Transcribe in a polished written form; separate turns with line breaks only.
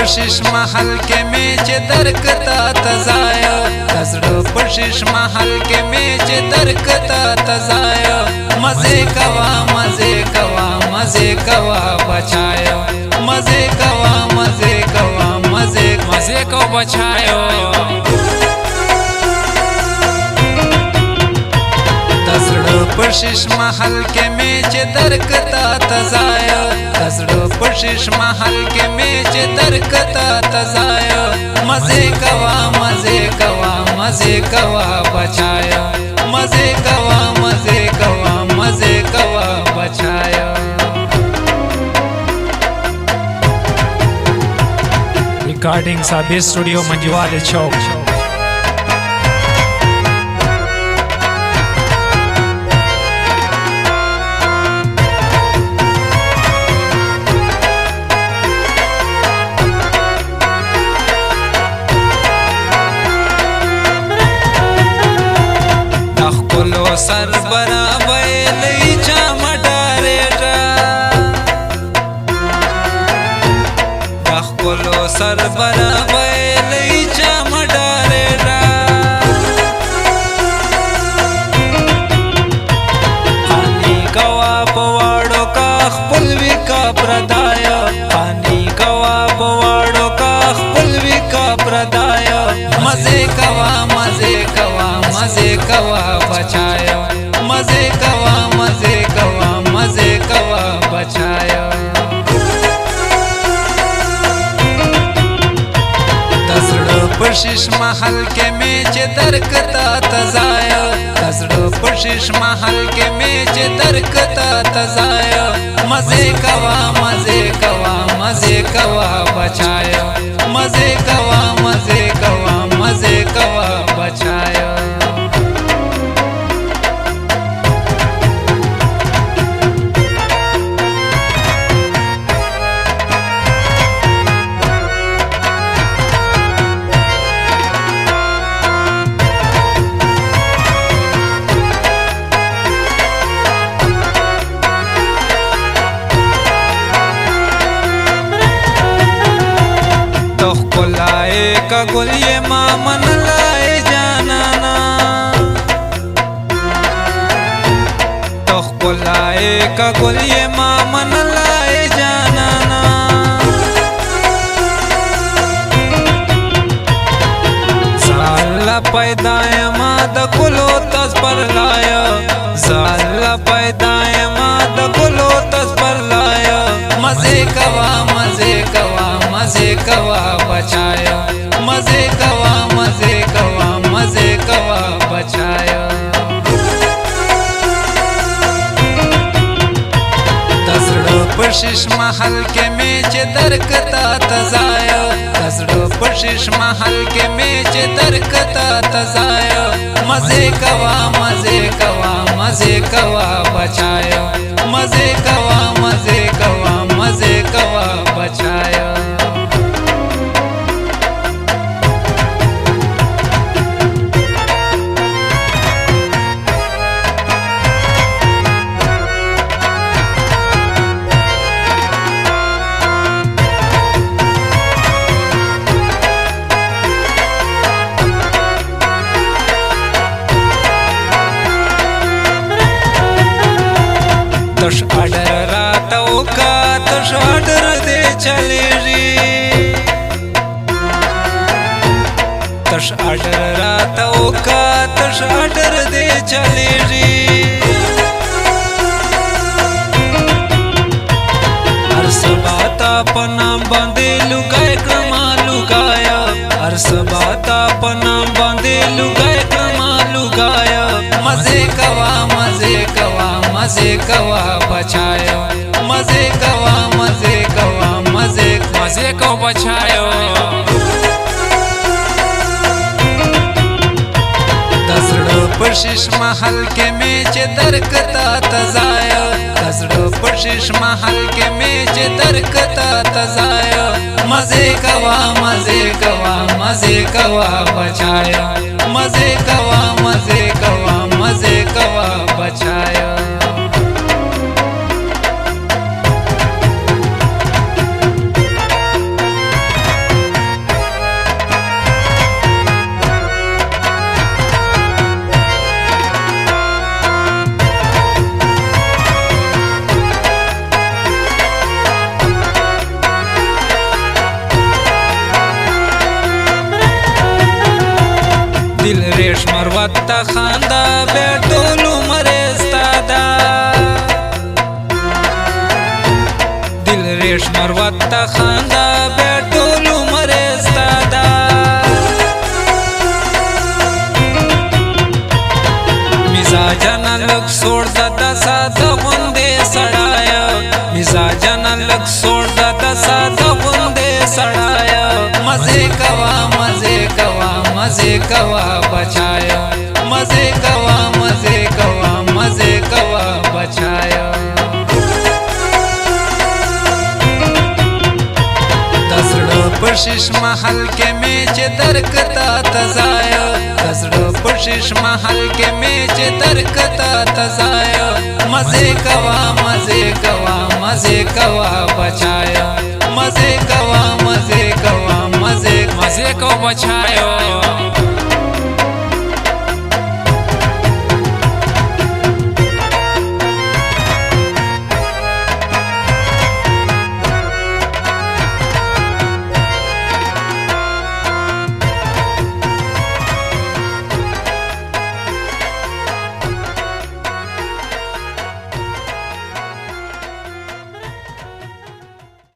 पशिश महल के मेच दरकता तजाया तजड़ो पशिश महल के मेच दरकता तजाया मजे कवा मजे कवा मजे कवा बचायो मजे कवा मजे कवा मजे मजे को बचायो तजड़ो पशिश महल के मेच दरकता तजाया तजड़ो पशिश महल के मेच दरकता तजाया मजे कवा मजे कवा मजे कवा बचाया मजे कवा मजे कवा मजे कवा बचाया।
रिकॉर्डिंग साबिर स्टूडियो मंजवाल चौक।
सर बराबर चामडारेरा दखलो सर बराबर चामडारेरा पानी कवा पवाड़ो का पुलवी का प्रदाय पानी कवा पवाड़ो का पुलवी का प्रदाय मजे कवा मजे कवा मजे कवा बचाया मजे कवा मजे कवा मजे कवा बचाया। तजड़ो पशिश महल के मेच दरकता तजाया तजड़ो पशिश महल के मेच दरकता तजाया मजे कवा मजे कवा मजे कवा बचाया मजे कवा मजे कवा मजे कवा बचाया। का गुल ये मामन लाए जाना ना तो लाए का गुल ये मामन लाए जाना ना साला पैदाए माद कुलो तस पर लाया साला पैदाए माद कुलो तस पर लाया मजे कवा मजे कवा मजे कवा बचाया मजे कवा मजे कवा मजे कवा बचाया। तजड़ो पशिश महल के मेच दरकता तजाया तजड़ो पशिश महल के मेच दरकता तजाया मजे कवा मजे कवा मजे कवा बचाया मजे कवा मजे कवा मजे कवा बचाया। तश आर्डर रातों का तश आर्डर दे चले री तश आर्डर रातों का तश आर्डर दे चले री अर्स बाता पना बांधे लुगाए कमा लुगाया अर्स बाता पना बांधे लुगाए कमा लुगाया मजे कवा मजे कवा मजे कवा बचायो मजे कवा मजे कवा मजे मजे को बचायो। तजड़ो पशिश महल के मेच दरकता तजाया तजड़ो पशिश महल के मेच दरकता तजाया मजे कवा मजे कवा मजे कवा बचाया मजे कवा मजे कवा मजे कवा बचाया। वत्ता खांदा बेटोलू मरेस्तादा दिल रेशमर वत्ता खांदा बेटोलू मरेस्तादा मिजाजना लग सोडदा तसा दवंदे सडाया मिजाजना लग सोडदा तसा दवंदे सडाया मजे कवा मजे कवा मजे कवा बचाया मजे कवा मजे कवा मजे कवा बचाया दसड़ो पशिश महल के मेच दरकता तजाया दसड़ो पशिश महल के मेच दरकता तजाया मजे कवा मजे कवा मजे कवा बचाया मजे कवा मजे कवा मजे
मजे को बचायो